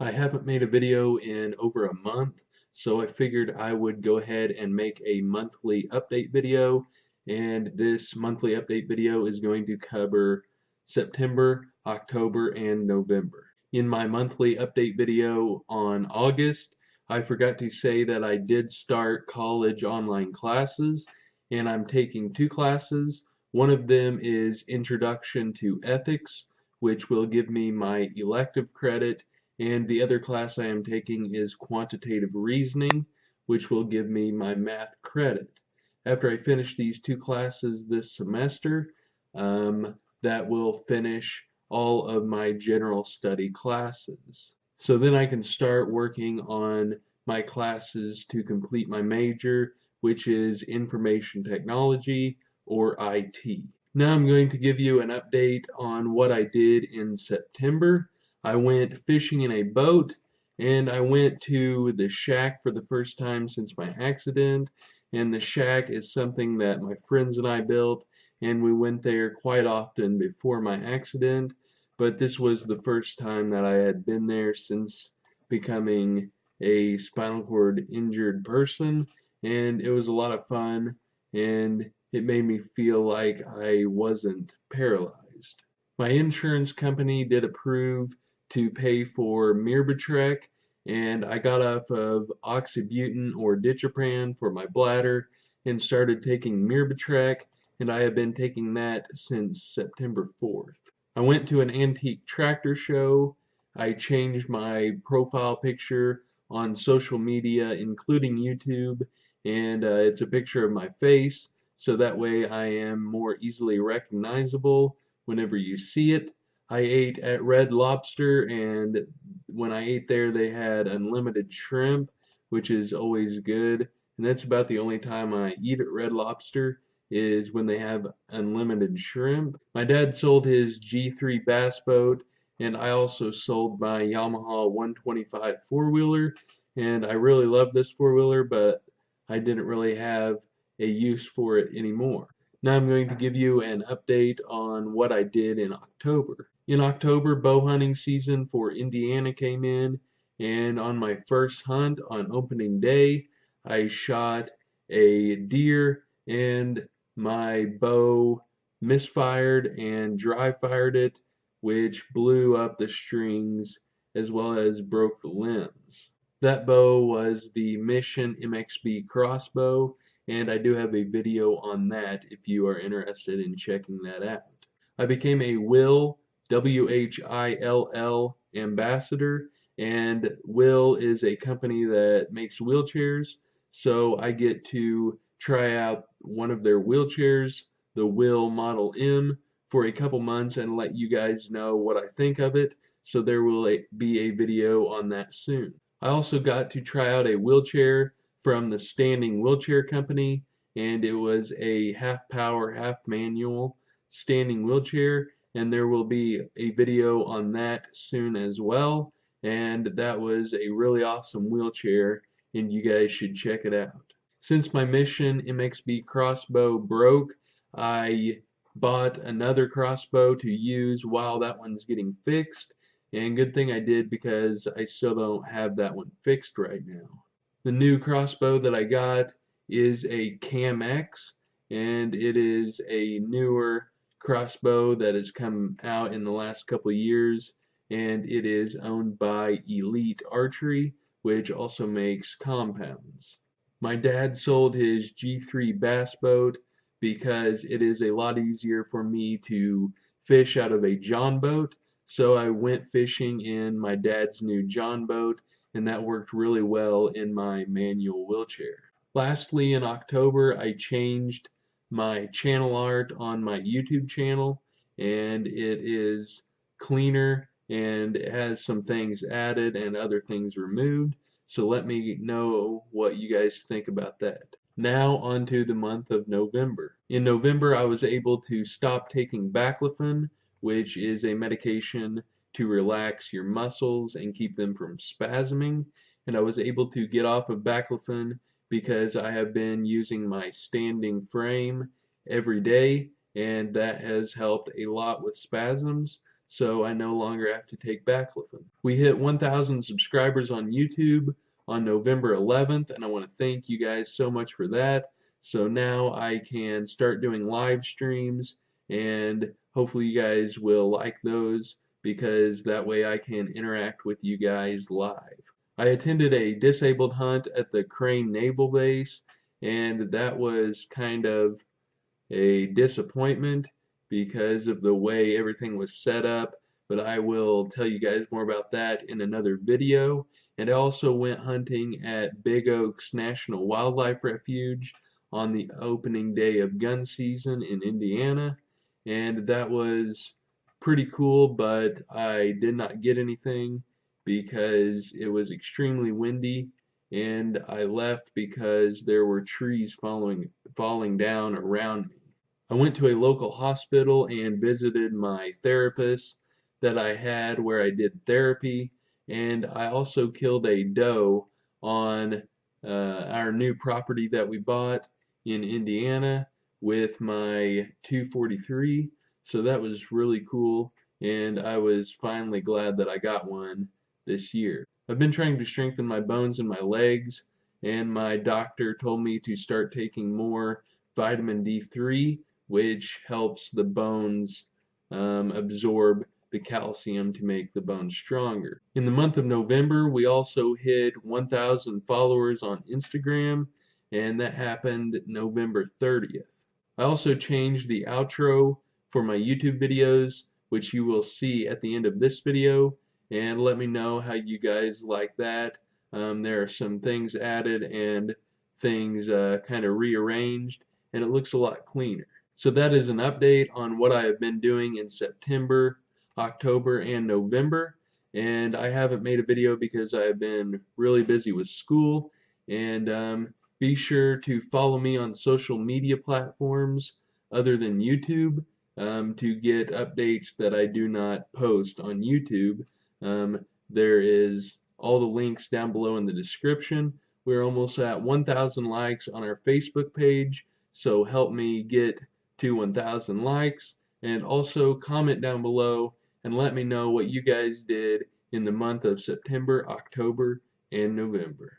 I haven't made a video in over a month, so I figured I would go ahead and make a monthly update video, and this monthly update video is going to cover September, October, and November. In my monthly update video on August, I forgot to say that I did start college online classes, and I'm taking two classes. One of them is Introduction to Ethics, which will give me my elective credit, and the other class I am taking is quantitative reasoning, which will give me my math credit. After I finish these two classes this semester, that will finish all of my general study classes. So then I can start working on my classes to complete my major, which is information technology, or IT. Now I'm going to give you an update on what I did in September. I went fishing in a boat, and I went to the shack for the first time since my accident. And the shack is something that my friends and I built, and we went there quite often before my accident. But this was the first time that I had been there since becoming a spinal cord injured person, and it was a lot of fun, and it made me feel like I wasn't paralyzed. My insurance company did approve to pay for Mirbitrek, and I got off of oxybutynin or dichepran for my bladder and started taking Mirbitrek, and I have been taking that since September 4th. I went to an antique tractor show. I changed my profile picture on social media, including YouTube, and it's a picture of my face, so that way I am more easily recognizable whenever you see it. I ate at Red Lobster, and when I ate there, they had unlimited shrimp, which is always good. And that's about the only time I eat at Red Lobster is when they have unlimited shrimp. My dad sold his G3 bass boat, and I also sold my Yamaha 125 four-wheeler, and I really love this four-wheeler, but I didn't really have a use for it anymore. Now I'm going to give you an update on what I did in October. In October, bow hunting season for Indiana came in, and on my first hunt on opening day, I shot a deer, and my bow misfired and dry fired it, which blew up the strings as well as broke the limbs. That bow was the Mission MXB crossbow, and I do have a video on that if you are interested in checking that out. I became a Whill, WHILL ambassador, and Whill is a company that makes wheelchairs, so I get to try out one of their wheelchairs, the Whill Model M, for a couple months and let you guys know what I think of it, so there will be a video on that soon. I also got to try out a wheelchair from the Standing Wheelchair Company, and it was a half power, half manual standing wheelchair, and there will be a video on that soon as well, and that was a really awesome wheelchair, and you guys should check it out. Since my Mission MXB crossbow broke, I bought another crossbow to use while that one's getting fixed, and good thing I did because I still don't have that one fixed right now. The new crossbow that I got is a Cam X, and it is a newer crossbow that has come out in the last couple of years, and it is owned by Elite Archery, which also makes compounds. My dad sold his G3 bass boat because it is a lot easier for me to fish out of a John boat, so I went fishing in my dad's new John boat, and that worked really well in my manual wheelchair. Lastly, in October, I changed my channel art on my YouTube channel, and it is cleaner and it has some things added and other things removed, so let me know what you guys think about that. Now on to the month of November. In November, I was able to stop taking baclofen, which is a medication to relax your muscles and keep them from spasming, and I was able to get off of baclofen because I have been using my standing frame every day, and that has helped a lot with spasms. so I no longer have to take backflipping. We hit 1,000 subscribers on YouTube on November 11th, and I want to thank you guys so much for that. So now I can start doing live streams, and hopefully you guys will like those because that way I can interact with you guys live. I attended a disabled hunt at the Crane Naval Base, and that was kind of a disappointment because of the way everything was set up, but I will tell you guys more about that in another video. And I also went hunting at Big Oaks National Wildlife Refuge on the opening day of gun season in Indiana, and that was pretty cool, but I did not get anything because it was extremely windy, and I left because there were trees falling down around me. I went to a local hospital and visited my therapist that I had where I did therapy, and I also killed a doe on our new property that we bought in Indiana with my 243. So that was really cool, and I was finally glad that I got one this year. I've been trying to strengthen my bones in my legs, and my doctor told me to start taking more vitamin D3, which helps the bones absorb the calcium to make the bones stronger. In the month of November, we also hit 1,000 followers on Instagram, and that happened November 30th. I also changed the outro for my YouTube videos, which you will see at the end of this video, and let me know how you guys like that. There are some things added and things kind of rearranged, and it looks a lot cleaner. So that is an update on what I have been doing in September, October, and November. And I haven't made a video because I have been really busy with school. And be sure to follow me on social media platforms other than YouTube to get updates that I do not post on YouTube. There is all the links down below in the description. We're almost at 1,000 likes on our Facebook page, so help me get to 1,000 likes, and also comment down below and let me know what you guys did in the month of September, October, and November.